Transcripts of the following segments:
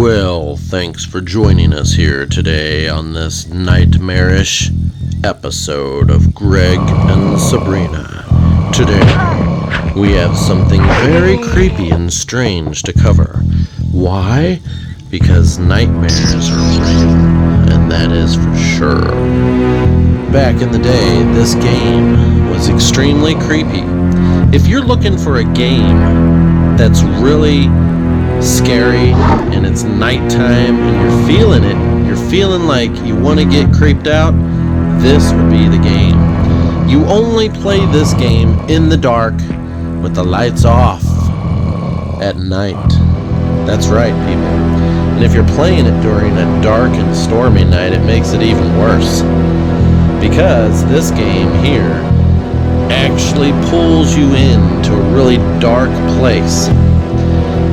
Well, thanks for joining us here today on this nightmarish episode of Greg and Sabrina. Today, we have something very creepy and strange to cover. Why? Because nightmares are real, and that is for sure. Back in the day, this game was extremely creepy. If you're looking for a game that's really scary and it's nighttime and you're feeling it, you're feeling like you want to get creeped out, this would be the game. You only play this game in the dark with the lights off at night. That's right, people. And if you're playing it during a dark and stormy night, it makes it even worse, because this game here actually pulls you into a really dark place.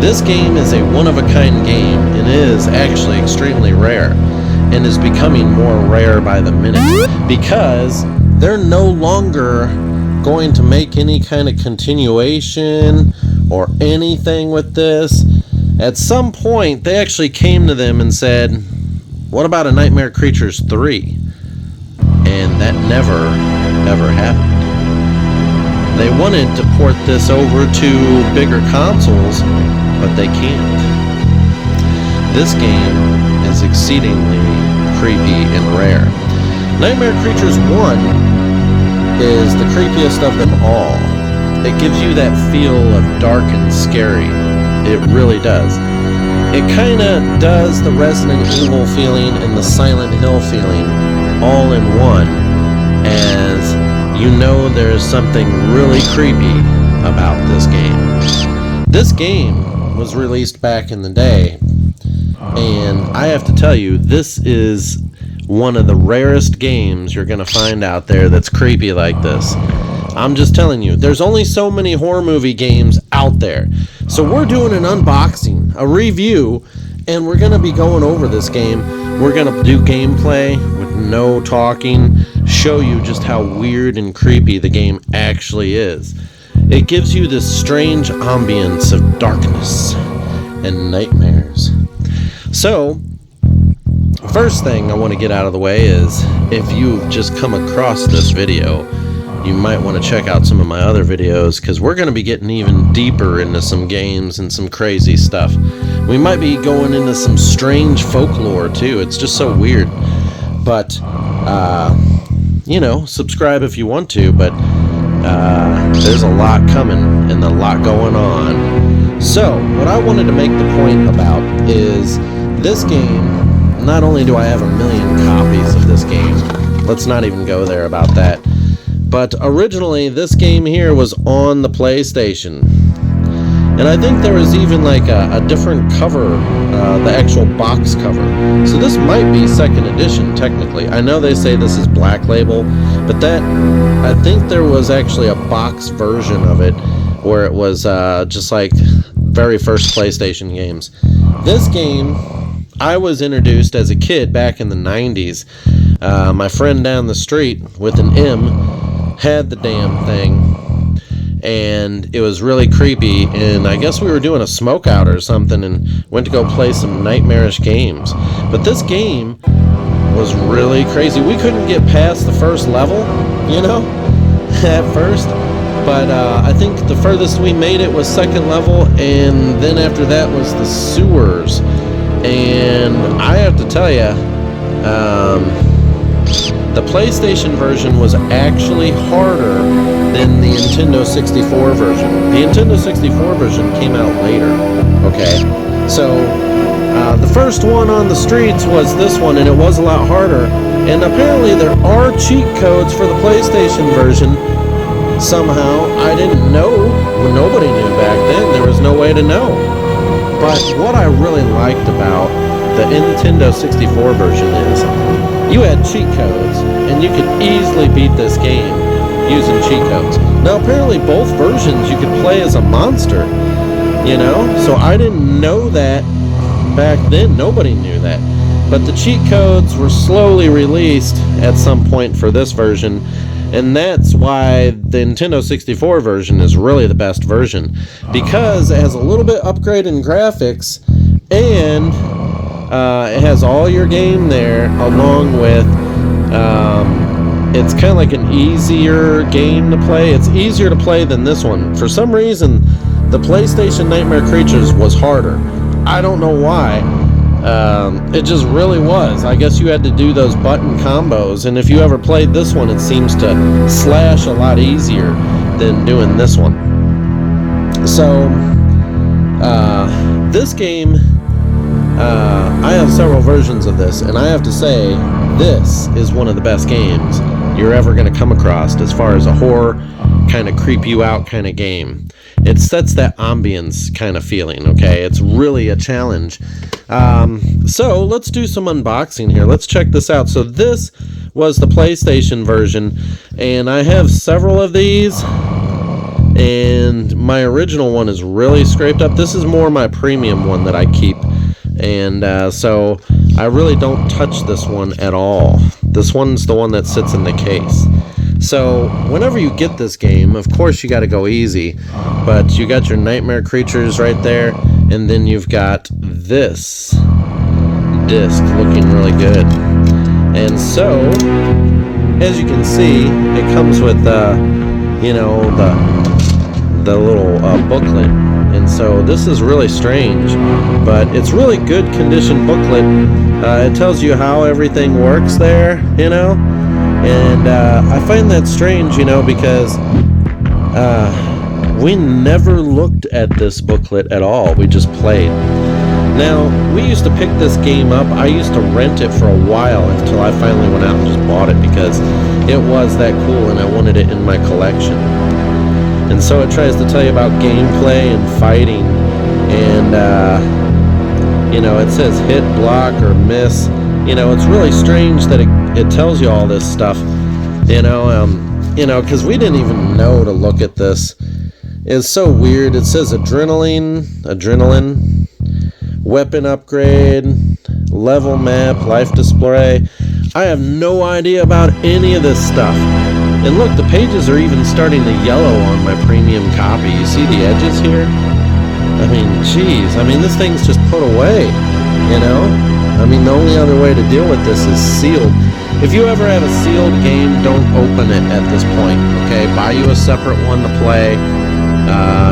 This game is a one-of-a-kind game and is actually extremely rare, and is becoming more rare by the minute, because they're no longer going to make any kind of continuation or anything with this. At some point, they actually came to them and said, what about a Nightmare Creatures 3? And that never, ever happened. They wanted to port this over to bigger consoles, but they can't. This game is exceedingly creepy and rare. Nightmare Creatures 1 is the creepiest of them all. It gives you that feel of dark and scary. It really does. It kind of does the Resident Evil feeling and the Silent Hill feeling all in one, as you know there's something really creepy about this game. This game was released back in the day, and I have to tell you, this is one of the rarest games you're going to find out there that's creepy like this. I'm just telling you, there's only so many horror movie games out there. So we're doing an unboxing, a review, and we're going to be going over this game. We're going to do gameplay with no talking, show you just how weird and creepy the game actually is. It gives you this strange ambience of darkness and nightmares. So, first thing I want to get out of the way is, if you've just come across this video, you might want to check out some of my other videos, because we're going to be getting even deeper into some games and some crazy stuff. We might be going into some strange folklore too. It's just so weird. But, subscribe if you want to, but there's a lot coming and a lot going on. So, what I wanted to make the point about is this game, not only do I have 1 million copies of this game, let's not even go there about that, but originally this game here was on the PlayStation. And I think there was even like a different cover, the actual box cover. So this might be second edition technically. I know they say this is Black Label, but I think there was actually a box version of it where it was just like very first PlayStation games. This game, I was introduced as a kid back in the 90s. My friend down the street with an M had the damn thing, and it was really creepy, and I guess we were doing a smoke out or something and went to go play some nightmarish games. But this game was really crazy. We couldn't get past the first level, at first, but I think the furthest we made it was second level, and then after that was the sewers. And I have to tell you, the PlayStation version was actually harder than the Nintendo 64 version. The Nintendo 64 version came out later, okay? So, the first one on the streets was this one, and it was a lot harder. And apparently there are cheat codes for the PlayStation version. Somehow, I didn't know. Well, nobody knew back then. There was no way to know. But what I really liked about the Nintendo 64 version is you had cheat codes, and you could easily beat this game using cheat codes. Now, apparently both versions you could play as a monster, So I didn't know that back then. Nobody knew that. But the cheat codes were slowly released at some point for this version, and that's why the Nintendo 64 version is really the best version, because it has a little bit upgraded in graphics, and It has all your game there, along with it's kind of like an easier game to play. It's easier to play than this one. For some reason, the PlayStation Nightmare Creatures was harder. I don't know why. It just really was. I guess you had to do those button combos, and if you ever played this one, it seems to slash a lot easier than doing this one. So, this game, I have several versions of this, and I have to say, this is one of the best games you're ever going to come across as far as a horror, kind of creep you out kind of game. It sets that ambience kind of feeling, okay? It's really a challenge. So let's do some unboxing here. Let's check this out. So this was the PlayStation version, and I have several of these, and my original one is really scraped up. This is more my premium one that I keep, and so I really don't touch this one at all. This one's the one that sits in the case. So whenever you get this game, of course you got to go easy, but you got your Nightmare Creatures right there, and then you've got this disc looking really good. And so, as you can see, it comes with you know, the little booklet. And so this is really strange, but it's really good condition booklet. It tells you how everything works there, you know. And I find that strange, you know, because we never looked at this booklet at all. We just played. Now, we used to pick this game up. I used to rent it for a while until I finally went out and just bought it because it was that cool and I wanted it in my collection. And so it tries to tell you about gameplay and fighting. And, you know, it says hit, block, or miss. You know, it's really strange that it tells you all this stuff, you know, because we didn't even know to look at this. It's so weird. It says adrenaline, weapon upgrade, level map, life display. I have no idea about any of this stuff. And look, the pages are even starting to yellow on my premium copy. You see the edges here? I mean, geez. I mean, this thing's just put away, you know? I mean, the only other way to deal with this is sealed. If you ever have a sealed game, don't open it at this point, okay? Buy you a separate one to play.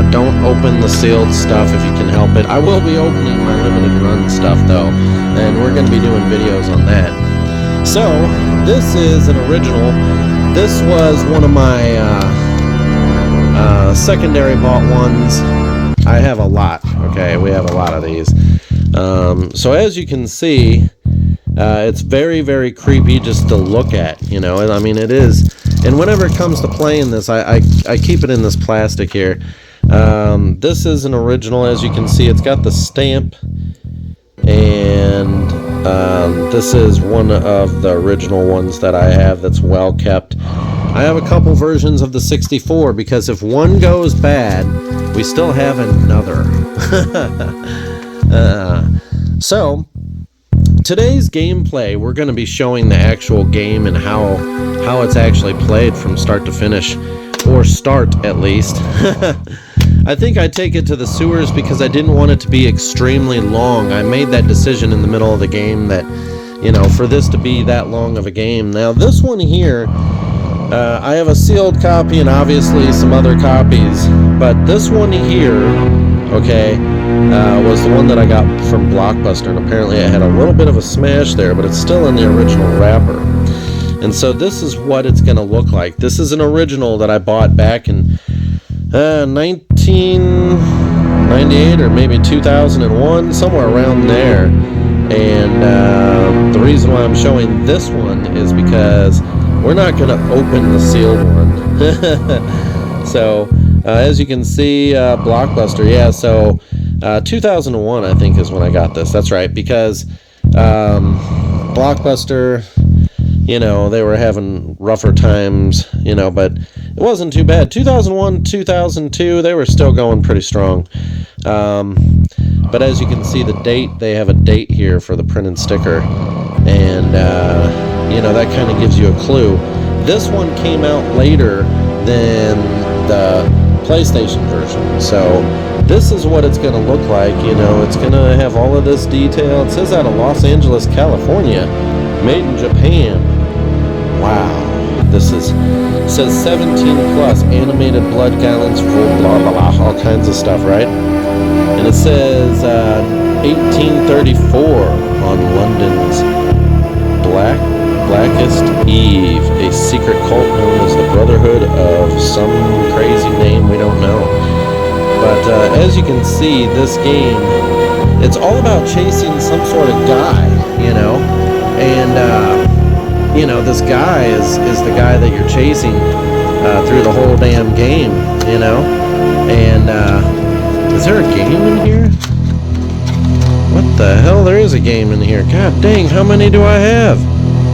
Don't open the sealed stuff if you can help it. I will be opening my limited run stuff, though, and we're going to be doing videos on that. So, this is an original. This was one of my secondary bought ones. I have a lot, okay? We have a lot of these. So as you can see, it's very, very creepy just to look at, you know, and I mean it is. And whenever it comes to playing this, I keep it in this plastic here. This is an original, as you can see. It's got the stamp, and this is one of the original ones that I have that's well kept. I have a couple versions of the 64 because if one goes bad, we still have another. So today's gameplay, we're going to be showing the actual game and how it's actually played from start to finish, or start at least. I think I take it to the sewers because I didn't want it to be extremely long. I made that decision in the middle of the game that, you know, for this to be that long of a game. Now this one here, I have a sealed copy and obviously some other copies, but this one here, okay, was the one that I got from Blockbuster, and apparently I had a little bit of a smash there, but it's still in the original wrapper. And so this is what it's going to look like. This is an original that I bought back in 1998 or maybe 2001, somewhere around there. And the reason why I'm showing this one is because we're not going to open the sealed one. So as you can see, Blockbuster, yeah, so 2001 I think is when I got this. That's right, because Blockbuster, you know, they were having rougher times, you know, but it wasn't too bad. 2001, 2002, they were still going pretty strong. But as you can see, the date, they have a date here for the printed sticker, and you know, that kind of gives you a clue. This one came out later than the PlayStation version, so this is what it's going to look like. You know, it's going to have all of this detail. It says out of Los Angeles, California, made in Japan. Wow. This says 17 plus, animated blood gallons, full blah blah blah, all kinds of stuff, right? And it says 1834 on London's Blackest Eve, a secret cult known as the Brotherhood of some crazy name we don't know. But as you can see, this game, it's all about chasing some sort of guy, you know, and you know, this guy is the guy that you're chasing through the whole damn game, you know. And is there a game in here? What the hell? There is a game in here. God dang, how many do I have?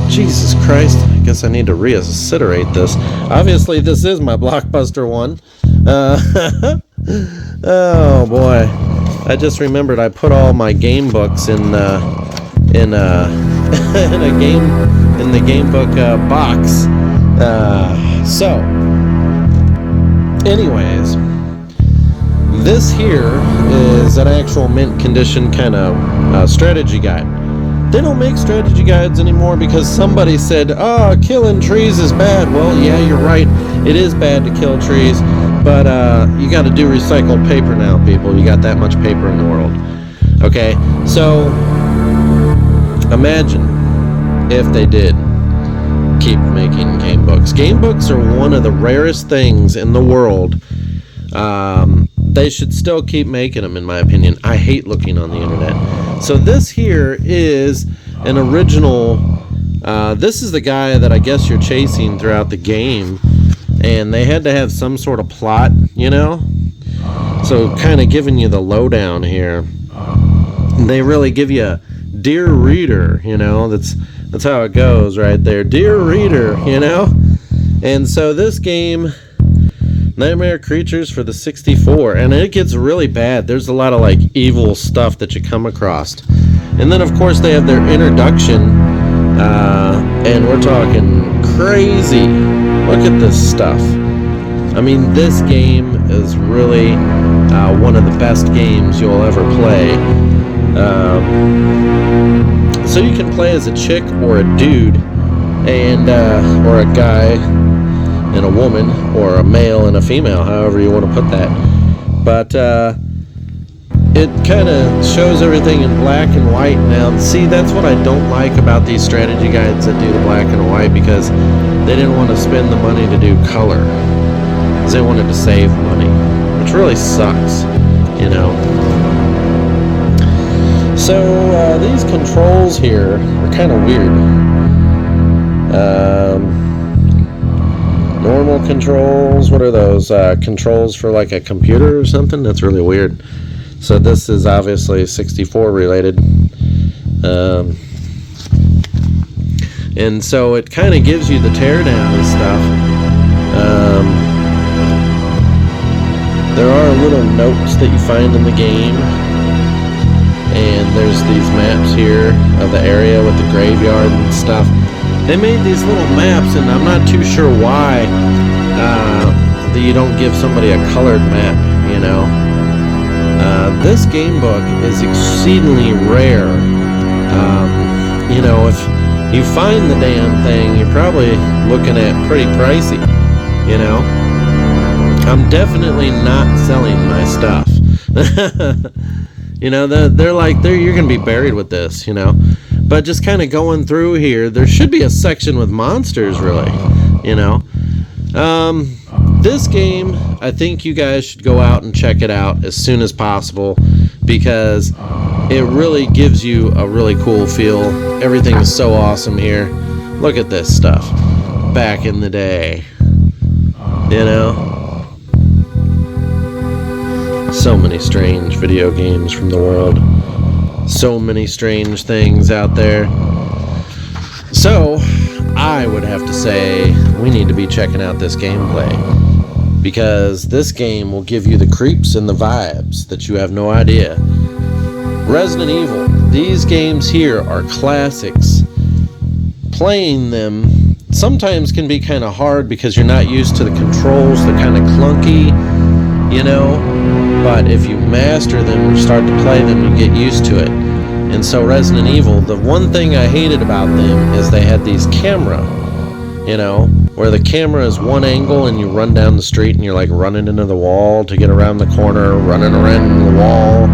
Jesus Christ. I guess I need to reiterate this. Obviously, this is my Blockbuster one. Oh boy. I just remembered I put all my game books in in the game book box. So, anyways, this here is an actual mint condition kind of strategy guide. They don't make strategy guides anymore because somebody said, killing trees is bad. Well, yeah, you're right. It is bad to kill trees, but you got to do recycled paper now, people. You got that much paper in the world. Okay, so imagine if they did keep making game books. Game books are one of the rarest things in the world. They should still keep making them, in my opinion. I hate looking on the internet. So this here is an original. This is the guy that I guess you're chasing throughout the game, and they had to have some sort of plot, you know. So kind of giving you the lowdown here. They really give you a dear reader, you know. That's how it goes right there. Dear reader, you know. And so this game, Nightmare Creatures for the 64, and it gets really bad. There's a lot of like evil stuff that you come across. And then of course they have their introduction, and we're talking crazy. Look at this stuff. I mean, this game is really one of the best games you'll ever play. So you can play as a chick or a dude, and or a guy and a woman, or a male and a female, however you want to put that. But it kind of shows everything in black and white now. See, that's what I don't like about these strategy guides that do the black and white, because they didn't want to spend the money to do color, because they wanted to save money, which really sucks, you know. So these controls here are kind of weird. Normal controls, what are those? Controls for like a computer or something? That's really weird. So this is obviously 64 related. And so it kind of gives you the teardown and stuff. There are little notes that you find in the game. And there's these maps here of the area with the graveyard and stuff. They made these little maps, and I'm not too sure why that you don't give somebody a colored map, you know. This game book is exceedingly rare. You know, if you find the damn thing, you're probably looking at pretty pricey, you know. I'm definitely not selling my stuff. You know, you're going to be buried with this, you know. But just kind of going through here, there should be a section with monsters, really, you know. This game, I think you guys should go out and check it out as soon as possible, because it really gives you a really cool feel. Everything is so awesome here. Look at this stuff. Back in the day, you know. So many strange video games from the world. So many strange things out there. So, I would have to say we need to be checking out this gameplay, because this game will give you the creeps and the vibes that you have no idea. Resident Evil. These games here are classics. Playing them sometimes can be kind of hard because you're not used to the controls. They're kind of clunky, you know. but if you master them or start to play them, you get used to it. And so Resident Evil, the one thing I hated about them is they had these camera, where the camera is one angle and you run down the street and you're like running into the wall to get around the corner, running around the wall,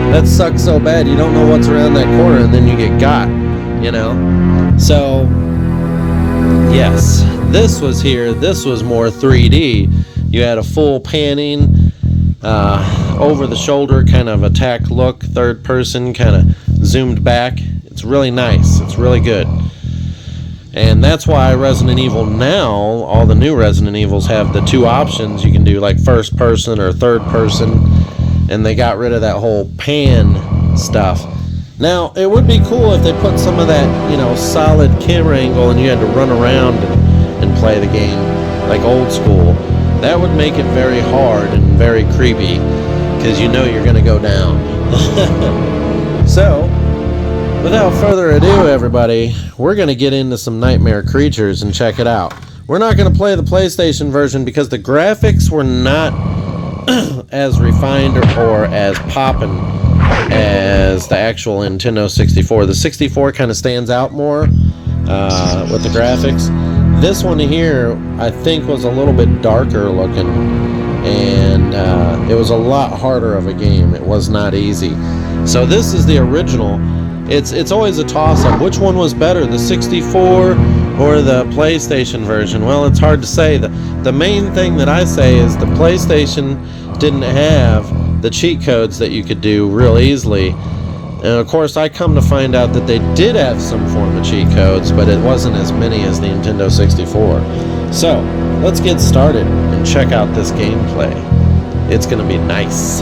that sucks so bad. You don't know what's around that corner and then you get got, So, yes, this was more 3D. You had a full panning, over the shoulder kind of attack look, third person kind of zoomed back. It's really nice. It's really good. And that's why Resident Evil now, all the new Resident Evils have the two options. You can do like first person or third person, and they got rid of that whole pan stuff. Now, it would be cool if they put some of that, solid camera angle and you had to run around and play the game like old school. That would make it very hard and very creepy, because you're going to go down. So, without further ado, everybody, we're going to get into some Nightmare Creatures and check it out. We're not going to play the PlayStation version because the graphics were not as refined or as poppin' as the actual Nintendo 64. The 64 kind of stands out more with the graphics. This one here, I think, was a little bit darker looking, and it was a lot harder of a game. It was not easy. So this is the original. It's always a toss-up. Which one was better, the 64 or the PlayStation version? Well, it's hard to say. The main thing that I say is the PlayStation didn't have the cheat codes that you could do real easily. And of course, I come to find out that they did have some form of cheat codes, but it wasn't as many as the Nintendo 64. So, let's get started and check out this gameplay. It's gonna be nice.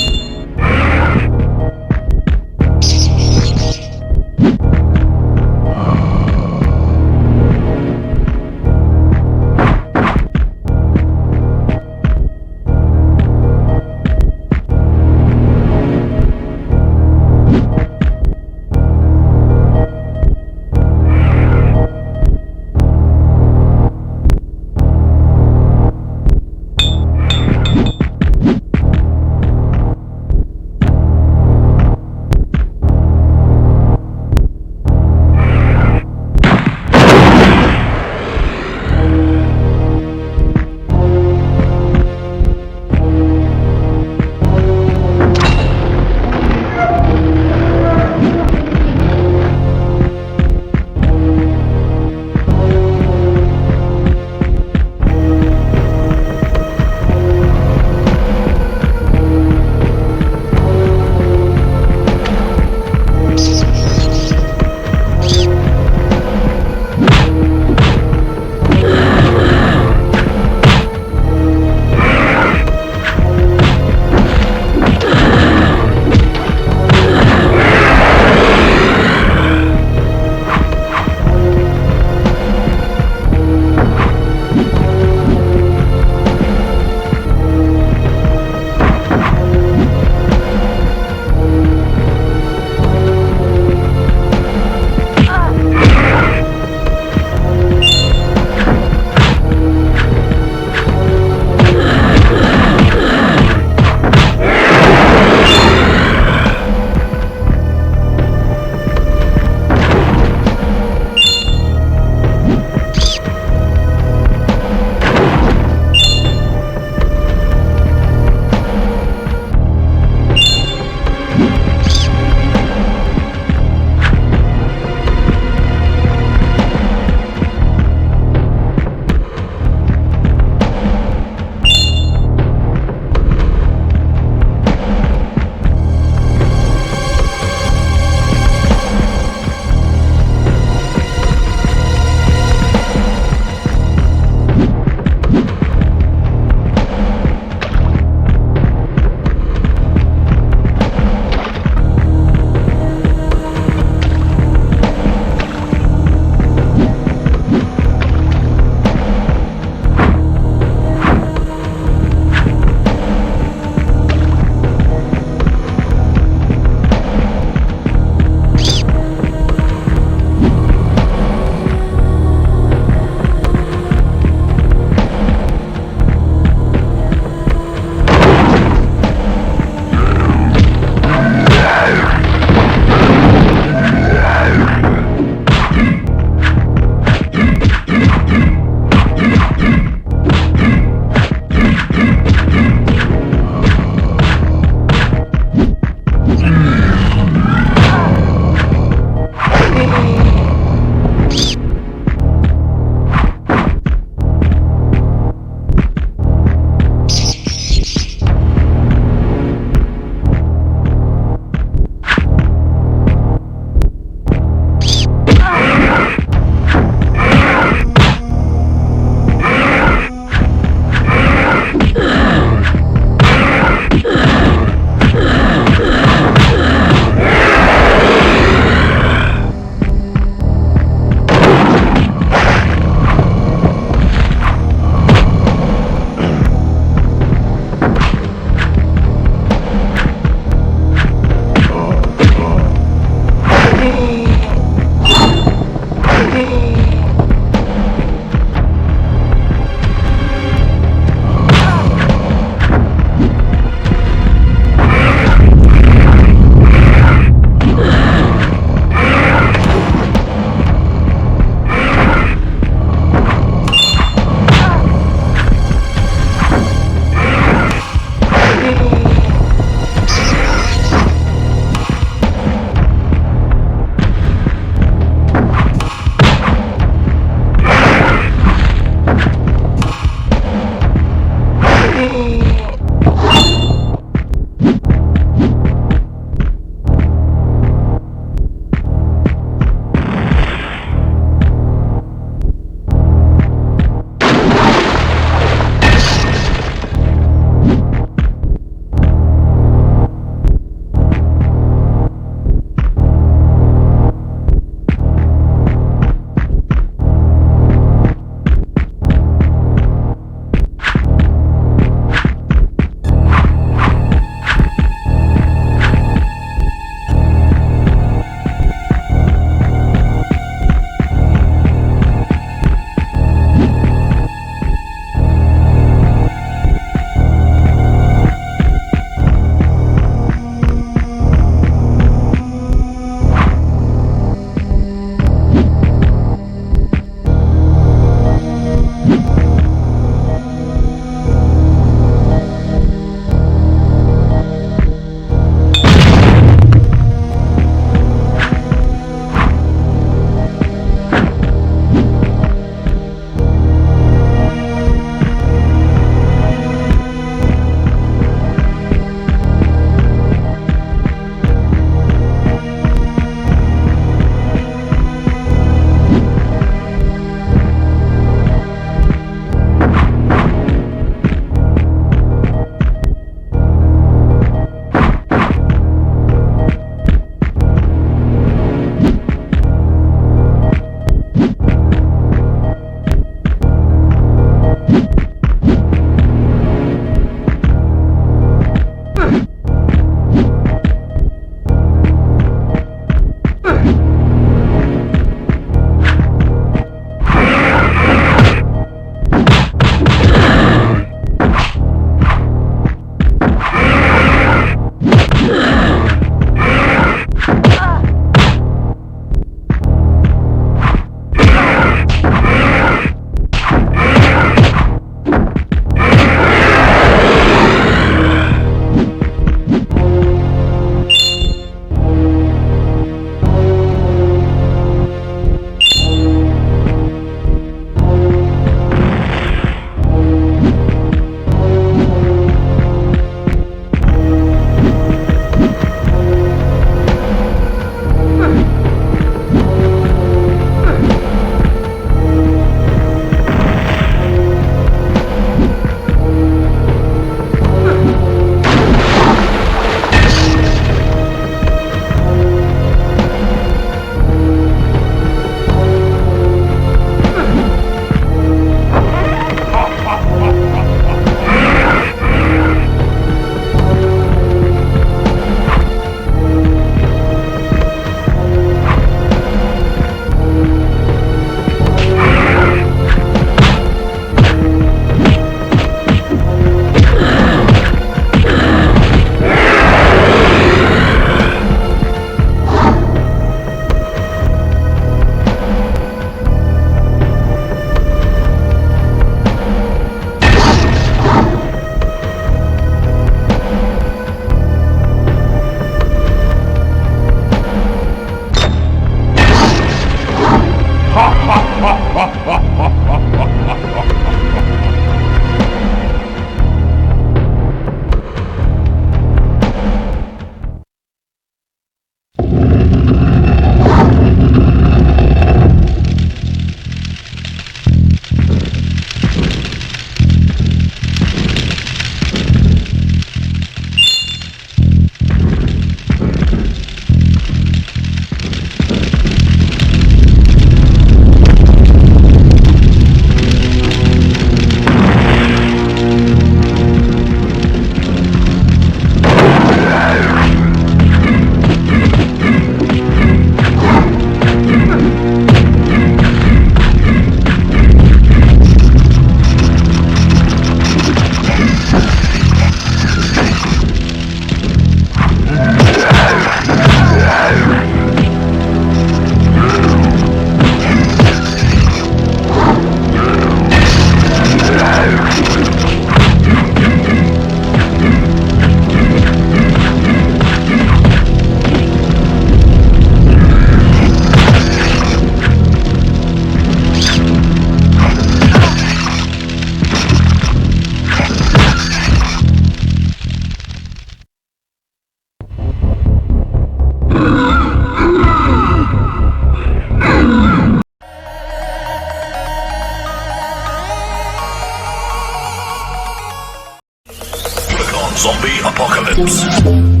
Click on Zombie Apocalypse.